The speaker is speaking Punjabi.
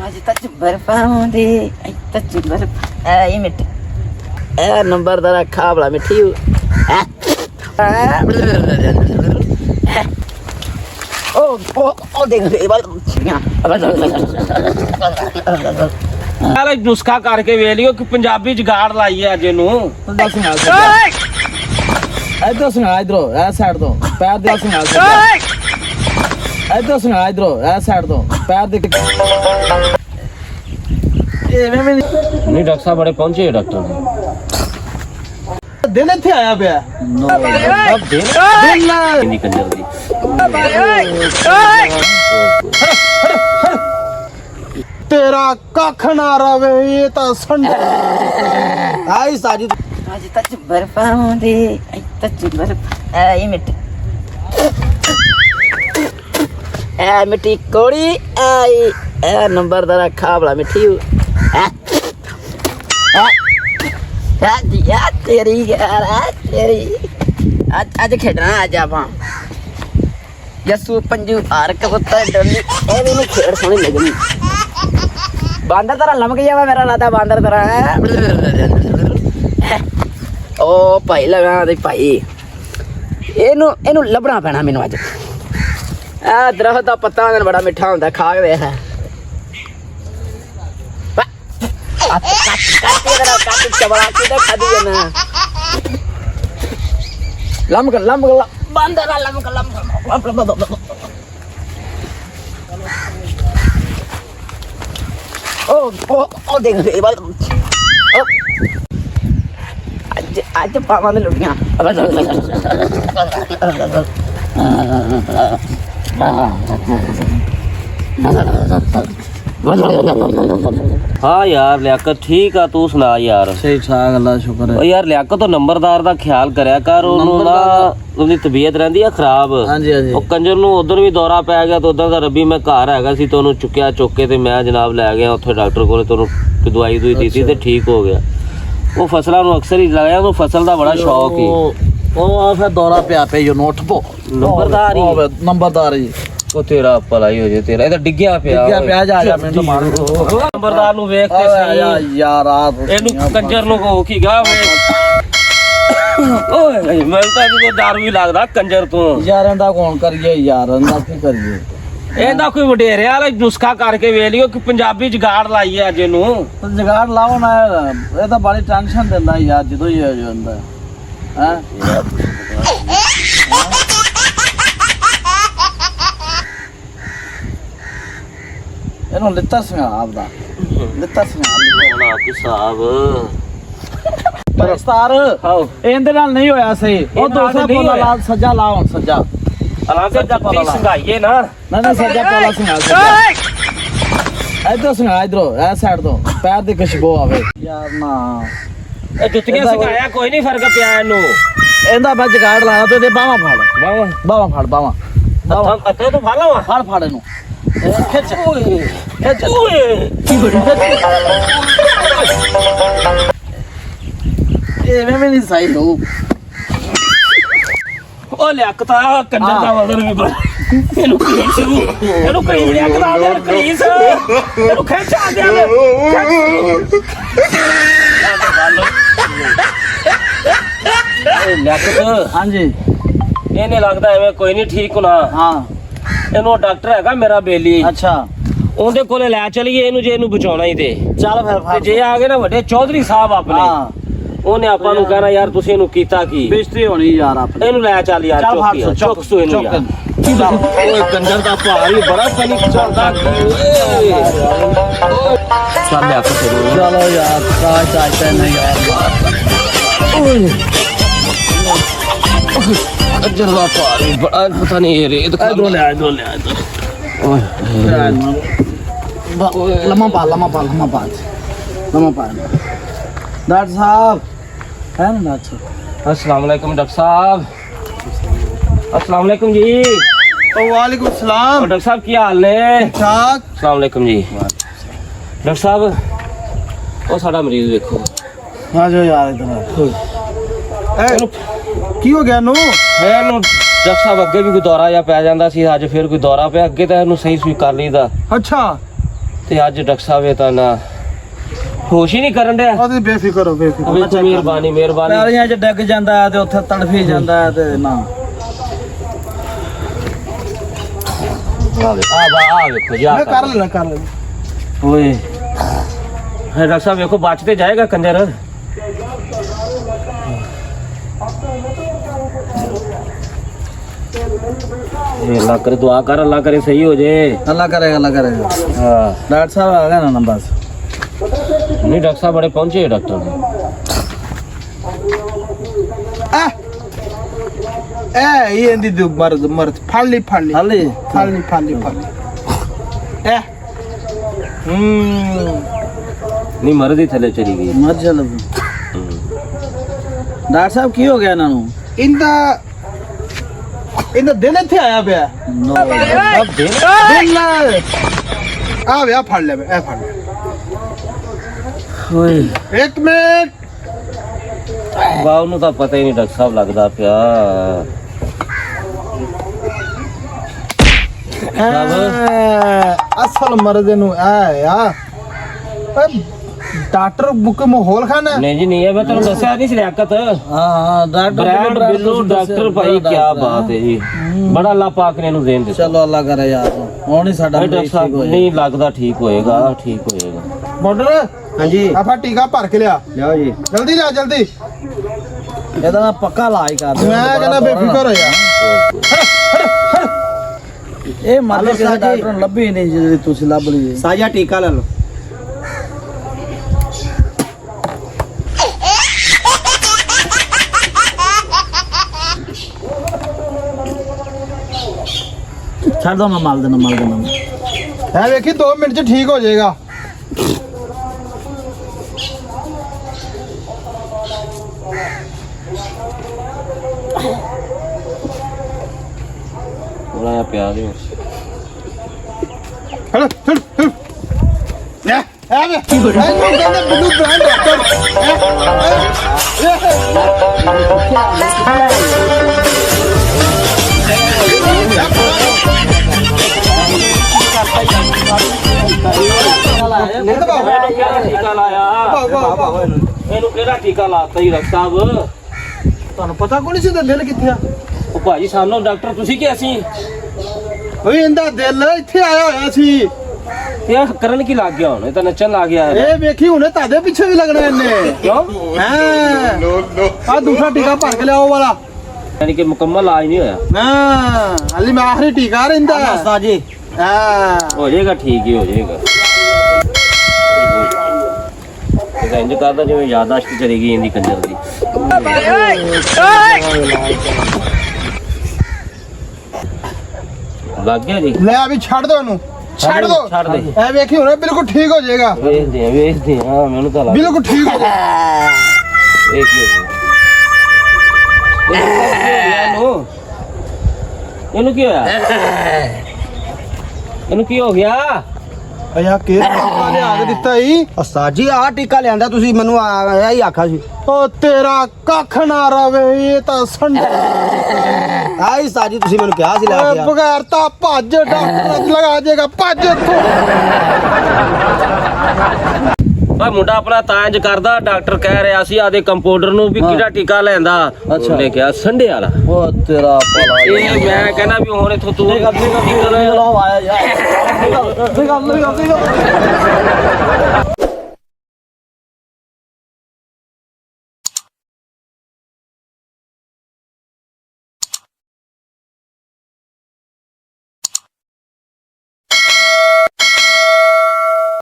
आज तक बर्फांदे तक बर्फ आई मिट ए नंबर दरा खा बड़ा मिठी ओ देख यार नुस्खा करके वेलियो कि पंजाबी जुगाड़ लाई है अजे नु इधर सुना इधर ए साइड तो पैर दे सुना इधर सुना इधर ए साइड तो पैर दे नहीं डॉक्टर साहब बड़े पहुंचे डॉक्टर दिन इथे आया पे अब दिन नहीं कर जल्दी तेरा कख ना रवे ये तो संडे आई साजिद आज तक बर्फांदे तक बर्फ आई मिट ए मिट्टी कोड़ी आई ए नंबर दरा खा बड़ा मिठी यार तेरी यार तेरी आज खेडना आज ਆਪਾਂ ਯਸੂ ਪੰਜੂ ਹਾਰ ਕਬੂਤਰ ਡੋਲੀ ਇਹ ਵੀ ਨੂੰ ਖੇਡ ਸੋਹਣੀ ਲੱਗਣੀ ਬਾਂਦਰ ਤਰ੍ਹਾਂ ਲਮਕ ਜਾਵਾ ਮੇਰਾ ਲਾਦਾ ਬਾਂਦਰ ਤਰ੍ਹਾਂ ਓ ਭਾਈ ਲਗਾ ਦੇ ਭਾਈ ਇਹਨੂੰ ਲੱਭਣਾ ਪੈਣਾ ਮੈਨੂੰ ਅੱਜ ਆ ਦਰਖਤ ਦਾ ਪੱਤਾ ਨਾਲ ਬੜਾ ਮਿੱਠਾ ਹੁੰਦਾ ਖਾ ਕੇ ਵੇਖ ਕੱਟ ਚਬਲਾ ਕੇ ਖਾਦੀ ਜਾਣਾ ਲੰਮਕ ਬਾਂਦਰ ਲੰਮਕ ओ देख आज पावा में लुटियां हाँ यार लियाकत ठीक आ तू सुना यार सही ठाक अल्लाह शुक्र ओ यार लियाकत तो नंबरदार दा ख्याल करया कर ਉਹਨੂੰ ਨਾ ਉਹਦੀ ਤਬੀਅਤ ਰਹਿੰਦੀ ਆ ਖਰਾਬ ਹਾਂਜੀ ਹਾਂਜੀ ਉਹ ਕੰਜਰ ਨੂੰ ਉਧਰ ਵੀ ਦੌਰਾ ਪੈ ਗਿਆ ਤੇ ਉਧਰ ਦਾ ਰੱਬੀ ਮੈਂ ਘਰ ਹੈਗਾ ਸੀ ਤੇ ਉਹਨੂੰ ਚੁੱਕਿਆ ਚੁੱਕ ਕੇ ਤੇ ਮੈਂ ਜਨਾਬ ਲੈ ਗਿਆ ਉੱਥੇ ਡਾਕਟਰ ਕੋਲੇ ਤੇ ਉਹਨੂੰ ਦਵਾਈ ਦਿੱਤੀ ਤੇ ਠੀਕ ਹੋ ਗਿਆ ਉਹ ਫਸਲਾਂ ਨੂੰ ਅਕਸਰ ਹੀ ਲਾਇਆ ਉਹਨੂੰ ਫਸਲ ਦਾ ਬੜਾ ਸ਼ੌਕ ਹੀ ਉਹ ਆ ਫਿਰ ਦੌਰਾ ਪਿਆ ਪੇ ਜੋ ਨੋਟ ਪੋ ਨੰਬਰਦਾਰ ਜੀ ਉਹ ਤੇਰਾ ਭਲਾਈ ਹੋ ਜੇ ਤੇਰਾ ਇਹ ਤਾਂ ਡਿੱਗਿਆ ਪਿਆ ਜਾ ਮੈਨੂੰ ਮਾਰ ਨੰਬਰਦਾਰ ਨੂੰ ਵੇਖ ਕੇ ਸਹੀ ਯਾਰ ਆ ਇਹਨੂੰ ਕੰਜਰ ਨੂੰ ਕੋ ਕੀ ਗਾ ਓਏ ਮੈਨੂੰ ਤਾਂ ਇਹਨੂੰ ਡਰ ਵੀ ਲੱਗਦਾ ਕੰਜਰ ਤੋਂ ਯਾਰਾਂ ਦਾ ਕੌਣ ਕਰੀਏ ਯਾਰਾਂ ਦਾ ਕੀ ਕਰੀਏ ਇਹਦਾ ਕੋਈ ਵਡੇਰਿਆ ਵਾਲਾ ਨੁਸਖਾ ਕਰਕੇ ਵੇਲਿਓ ਕਿ ਪੰਜਾਬੀ ਜੁਗਾੜ ਲਾਈ ਹੈ ਅੱਜ ਇਹਨੂੰ ਜਗਾੜ ਲਾਓ ਨਾ ਇਹ ਤਾਂ ਬੜੀ ਟੈਨਸ਼ਨ ਦਿੰਦਾ ਯਾਰ ਜਦੋਂ ਹੀ ਹੋ ਜਾਂਦਾ ਹੈ ਇਹਨੂੰ ਲਿੱਤਾ ਸਿੰਘ ਆਪਦਾ ਲਿੱਤਾ ਸਿੰਘ ਨਾ ਕਿ ਸਾਹਿਬ ਪਰਸਤਾਰ ਇਹਦੇ ਨਾਲ ਨਹੀਂ ਹੋਇਆ ਸਹੀ ਉਹ ਦੂਸਰਾ ਪੋਲਾ ਲਾ ਸੱਜਾ ਲਾ ਹੁਣ ਸੱਜਾ ਹਾਲਾਂਕਿ ਜੱਤੀ ਸੰਘਾਈਏ ਨਾ ਨਾ ਸੱਜਾ ਪੋਲਾ ਸਿੰਘ ਇਧਰ ਸਿੰਘ ਇਧਰ ਇਹ ਸਾਈਡ ਤੋਂ ਪੈਰ ਦੀ ਖੁਸ਼ਬੂ ਆਵੇ ਯਾਰ ਨਾ ਇਹ ਜੁੱਤੀਆਂ ਸੰਘਾਇਆ ਕੋਈ ਨਹੀਂ ਫਰਕ ਪਿਆ ਇਹਨੂੰ ਇਹਦਾ ਬਸ ਜਗਾੜ ਲਾਇਆ ਤੇ ਇਹਦੇ ਬਾਹਾਂ ਫੜ ਬਾਹਾਂ ਅੱਥੇ ਤੋਂ ਫੜ ਲਵਾਂ ਫੜ ਇਹਨੂੰ ਖਿੱਚ ਓਏ ਕੀ ਬੜੀ ਇਹ ਮੈਂ ਨਹੀਂ ਸਹੀ ਹੋ ਉਹ ਲਿਆਕਤਾ ਕੰਜਰ ਦਾ ਵਜ਼ਨ ਵੀ ਬੜਾ ਇਹਨੂੰ ਕਰੀਸ ਲਿਆਕਤਾ ਦੇ ਕਰੀਸ ਇਹਨੂੰ ਖਿੱਚ ਆ ਗਿਆ ਲਿਆਕਤ ਹਾਂਜੀ ਇਹਨੇ ਲੱਗਦਾ ਐਵੇਂ ਕੋਈ ਨਹੀਂ ਠੀਕ ਹੋਣਾ ਹਾਂ ਇਹਨੂੰ ਡਾਕਟਰ ਹੈਗਾ ਮੇਰਾ ਬੇਲੀ ਅੱਛਾ ਉਹਦੇ ਕੋਲੇ ਲੈ ਚਲੀਏ ਇਹਨੂੰ ਜੇ ਇਹਨੂੰ ਬਚਾਉਣਾ ਹੀ ਤੇ ਚੱਲ ਤੇ ਫਿਰ ਜੇ ਆ ਗਏ ਨਾ ਵੱਡੇ ਚੌਧਰੀ ਸਾਹਿਬ ਆਪਣੇ ਹਾਂ ਉਹਨੇ ਆਪਾਂ ਨੂੰ ਕਹਿਣਾ ਯਾਰ ਤੁਸੀਂ ਇਹਨੂੰ ਕੀਤਾ ਕੀ ਬੇਇੱਜ਼ਤੀ ਹੋਣੀ ਯਾਰ ਆਪਣੀ ਇਹਨੂੰ ਲੈ ਚੱਲ ਯਾਰ ਚੁੱਕ ਸੂ ਇਹਨੂੰ ਯਾਰ ਓਏ ਕੰਜਰ ਦਾ ਭਾਰ ਹੀ ਬੜਾ ਪਨੀ ਚੱਲਦਾ ਚੱਲ ਲਿਆ ਕੇ ਚਲੋ ਯਾਰ ਚਾਚਾ ਨਹੀਂ ਯਾਰ ਓਏ ਕੰਜਰ ਦਾ ਭਾਰ ਹੀ ਬੜਾ ਪਤਾ ਨਹੀਂ ਰੇਤ ਇਧਰੋਂ ਲਿਆ ਓਏ ਲੰਮਾ ਪਾ ਡਾਕਟਰ ਸਾਹਿਬ है ना डॉक्टर अस्सलाम वालेकुम डॉक्टर साहब अस्सलाम वालेकुम जी वालेकुम सलाम डॉक्टर साहब की हाल ने ठीक अस्सलाम वालेकुम जी डॉक्टर साहब ਉਹ ਸਾਡਾ ਮਰੀਜ਼ ਵੇਖੋ ਆ ਜਾਓ ਯਾਰ ਇਧਰ ਕੀ ਹੋ ਗਿਆ ਨੂੰ ਇਹਨੂੰ ਡਾਕਟਰ ਸਾਹਿਬ ਅੱਗੇ ਵੀ ਕੋਈ ਦੌਰਾ ਜਾਂ ਪੈ ਜਾਂਦਾ ਸੀ ਅੱਜ ਫਿਰ ਕੋਈ ਦੌਰਾ ਪਿਆ ਅੱਗੇ ਤਾਂ ਇਹਨੂੰ ਸਹੀ ਸੂਈ ਕਰ ਲਈਦਾ ਅੱਛਾ ਤੇ ਅੱਜ ਡਾਕਟਰ ਸਾਹਿਬ ਇਹ ਤਾਂ ਨਾ ਹੋਸ਼ ਹੀ ਨਹੀਂ ਕਰਨ ਡਿਆ। ਉਹਦੀ ਬੇਫਿਕਰ ਹੋ ਬੇਫਿਕਰ। ਵੇਖੋ ਮਿਹਰਬਾਨੀ ਮਿਹਰਬਾਨੀ। ਪੈਰੀਆਂ 'ਚ ਡਿੱਗ ਜਾਂਦਾ ਤੇ ਉੱਥੇ ਤੜਫੀ ਜਾਂਦਾ ਤੇ ਨਾ ਆ ਵੇਖੋ ਜਾ ਮੈਂ ਕਰ ਲੈਣਾ ਓਏ ਹੈ ਡਾਕਟਰ ਸਾਹਿਬ ਵੇਖੋ ਬਚ ਤੇ ਜਾਏਗਾ ਕੰਜਰ। ਇਹ ਅੱਲਾ करे दुआ कर अल्लाह करे सही हो जाए। ਅੱਲਾ ਕਰੇਗਾ हाँ ਡਾਕਟਰ ਸਾਹਿਬ ਆ ਗਏ ਨਾ ਬਸ। नहीं डॉक्टर साहब बड़े पहुंचे हैं डॉक्टर ਇਹ ਇਹਦੀ ਮਰਦ ਫੜ ਲਈ ਹਾਲੇ नहीं मर्द ही थले चली गई। ਮਰ ਚਲ ਡਾਕਟਰ ਸਾਹਿਬ ਕੀ ਹੋ ਗਿਆ ਇਹਨਾਂ ਨੂੰ? ਇਹਦਾ ਦਿਲ ਇੱਥੇ ਆਇਆ ਪਿਆ। अब दिन ਦਿਲ ਆ ਵਿਆ ਫੜ ਲੈ ਇਹ ਫੜ ਲੈ। ओए ਇੱਕ ਮਿੰਟ ਬਾਉ ਨੂੰ ਤਾਂ ਪਤਾ ਹੀ ਨਹੀਂ ਡਾਕਟਰ ਸਾਹਿਬ ਲੱਗਦਾ ਪਿਆ। ਅਸਲ ਮਰਦ ਨੂੰ ਆ ਡਾਕਟਰ ਬੁੱਕ ਮਾਹੌਲ ਖਾਨਾ नहीं जी नहीं है मैं तेन दसिया नहीं लियाकत ਹਾਂ ਡਾਕਟਰ ब्रांड बिल्लू डॉक्टर भाई क्या बात है जी बड़ा अल्लाह पाक ने इन्हू देन दिता। ਚਲੋ ਅੱਲਾ ਕਰੇ ਯਾਰ ਹੁਣ ਹੀ ਸਾਡਾ डॉक्टर ਮਰੀਜ਼ ਠੀਕ साहब ਹੋਏ। नहीं लगता ठीक होएगा ठीक होएगा। ਬਾਰਡਰ ਹਾਂਜੀ ਆਪਾਂ ਟੀਕਾ ਭਰ ਕੇ ਲਿਆ ਲਿਆਓ ਜੀ ਜਲਦੀ ਲਿਆ ਜਲਦੀ। ਇਹਦਾ ਨਾ ਪੱਕਾ ਇਲਾਜ ਕਰ ਦਿਓ। ਮੈਂ ਕਹਿੰਦਾ ਬੇਫਿਕਰ ਹੋ ਜਾ। ਇਹ ਮਾਲੇ ਕਿਸੇ ਡਾਕਟਰ ਨੂੰ ਲੱਭੀ ਨਹੀਂ ਜਿਹੜੀ ਤੁਸੀਂ ਲੱਭ ਲਈ। ਸਾਜਾ ਟੀਕਾ ਲੈ ਲਓ। ਛੱਡ ਦੋ ਮੈਂ ਮਲ ਦੇਣਾ ਐ ਵੇਖੀ 2 ਮਿੰਟ ਚ ਠੀਕ ਹੋ ਜਾਏਗਾ। थोड़ा या प्यार है ਹੜ ਲੈ ਐ ਵੇ ਇਹਨੂੰ ਕਹਿੰਦੇ ਬਿੱਲੂ ਬ੍ਰਾਂਡ ਡਾਕਟਰ। टीका लाया ਇਹਨੂੰ ਕਿਹੜਾ ਟੀਕਾ ਲਾਤਾ ਜੀ ਡਾਕਟਰ ਸਾਹਿਬ? ਤੁਹਾਨੂੰ ਪਤਾ ਕੋਈ ਨਹੀਂ ਸੀ ਦਿਲ ਕਿੱਥੇ ਆ? ਉਹ ਭਾਜੀ ਸਾਨੂੰ ਡਾਕਟਰ ਤੁਸੀਂ ਕਿ ਅਸੀਂ ਓਏ ਇਹਦਾ ਦਿਲ ਇੱਥੇ ਆਇਆ ਹੋਇਆ ਸੀ। ਇਹ ਕਰਨ ਕੀ ਲੱਗ ਗਿਆ ਹੁਣ? ਇਹ ਤਾਂ ਨੱਚਣ ਲੱਗ ਗਿਆ ਹੈ। ਇਹ ਵੇਖੀ ਹੁਣੇ ਤੁਹਾਡੇ ਪਿੱਛੇ ਵੀ ਲੱਗਣਾ ਇਹਨੇ। ਕਿਉਂ? ਹਾਂ ਆ ਦੂਸਰਾ ਟੀਕਾ ਭਰ ਕੇ ਲਿਆ ਉਹ ਵਾਲਾ। ਯਾਨੀ ਕਿ ਮੁਕੰਮਲ ਇਲਾਜ ਨਹੀਂ ਹੋਇਆ। ਹਾਂ ਹਾਲੇ ਮੈਂ ਆਖਰੀ ਟੀਕਾ ਰਹਿੰਦਾ। ਉਸਤਾਦ ਜੀ ਹਾਂ ਹੋ ਜਾਏਗਾ ਠੀਕ ਹੀ ਹੋ ਜਾਏਗਾ। ਇਹ ਇੰਜ ਕਰਦਾ ਜਿਵੇਂ ਯਾਦਾਸ਼ਤ ਚਲੀ ਗਈ ਇਹਦੀ ਕੰਜਰ ਦੀ। ਲੱਗ ਗਿਆ ਜੀ। ਲੈ ਵੀ ਛੱਡ ਦੋ ਇਹਨੂੰ ਛੱਡ ਦੋ। ਛੱਡ ਦੇ। ਇਹ ਵੇਖੀ ਹੁਣੇ ਬਿਲਕੁਲ ਠੀਕ ਹੋ ਜਾਏਗਾ। ਵੇਖਦੇ ਹਾਂ ਮੈਨੂੰ ਤਾਂ ਲੱਗ ਬਿਲਕੁਲ ਠੀਕ ਹੋ ਜਾਏਗਾ। ਇਹ ਕੀ ਹੋ ਗਿਆ? ਇਹਨੂੰ ਕੀ ਹੋਇਆ? ਇਹਨੂੰ ਕੀ ਹੋ ਗਿਆ? ਅਇਆ ਕੇ ਲਿਆ ਕੇ ਦਿੱਤਾ ਈ। ਉਸਤਾਦ ਜੀ ਆਹ ਟੀਕਾ ਲਿਆਂਦਾ ਤੁਸੀਂ ਮੈਨੂੰ ਆਇਆ ਹੀ ਆਖਿਆ ਸੀ। ਉਹ ਤੇਰਾ ਕੱਖ ਨਾ ਰਵੇ ਇਹ ਤਾਂ ਸੰਡੇ। ਆਹ ਹੀ ਸਾਜੀ ਤੁਸੀਂ ਮੈਨੂੰ ਕਿਹਾ ਸੀ ਲੈ ਕੇ ਆ। ਬਗੈਰ ਤਾਂ ਭੱਜ ਡਾਕਟਰ ਲਗਾ ਜਾਏਗਾ ਭੱਜ ਇੱਥੋਂ। ਓਏ ਮੁੰਡਾ ਆਪਣਾ ਤਾਂ ਇੰਜ ਕਰਦਾ ਡਾਕਟਰ ਕਹਿ ਰਿਹਾ ਸੀ ਆਦੇ ਕੰਪਾਊਂਡਰ ਨੂੰ ਵੀ ਕਿਹੜਾ ਟੀਕਾ ਲੈਂਦਾ। ਉਹਨੇ ਕਿਹਾ ਸੰਡੇ ਵਾਲਾ। ਉਹ ਤੇਰਾ ਭਲਾ ਇਹ ਮੈਂ ਕਹਿੰਦਾ ਵੀ ਹੁਣ ਇੱਥੋਂ ਤੂੰ ਨਿਕਲ ਆਇਆ ਯਾਰ ਨਿਕਲ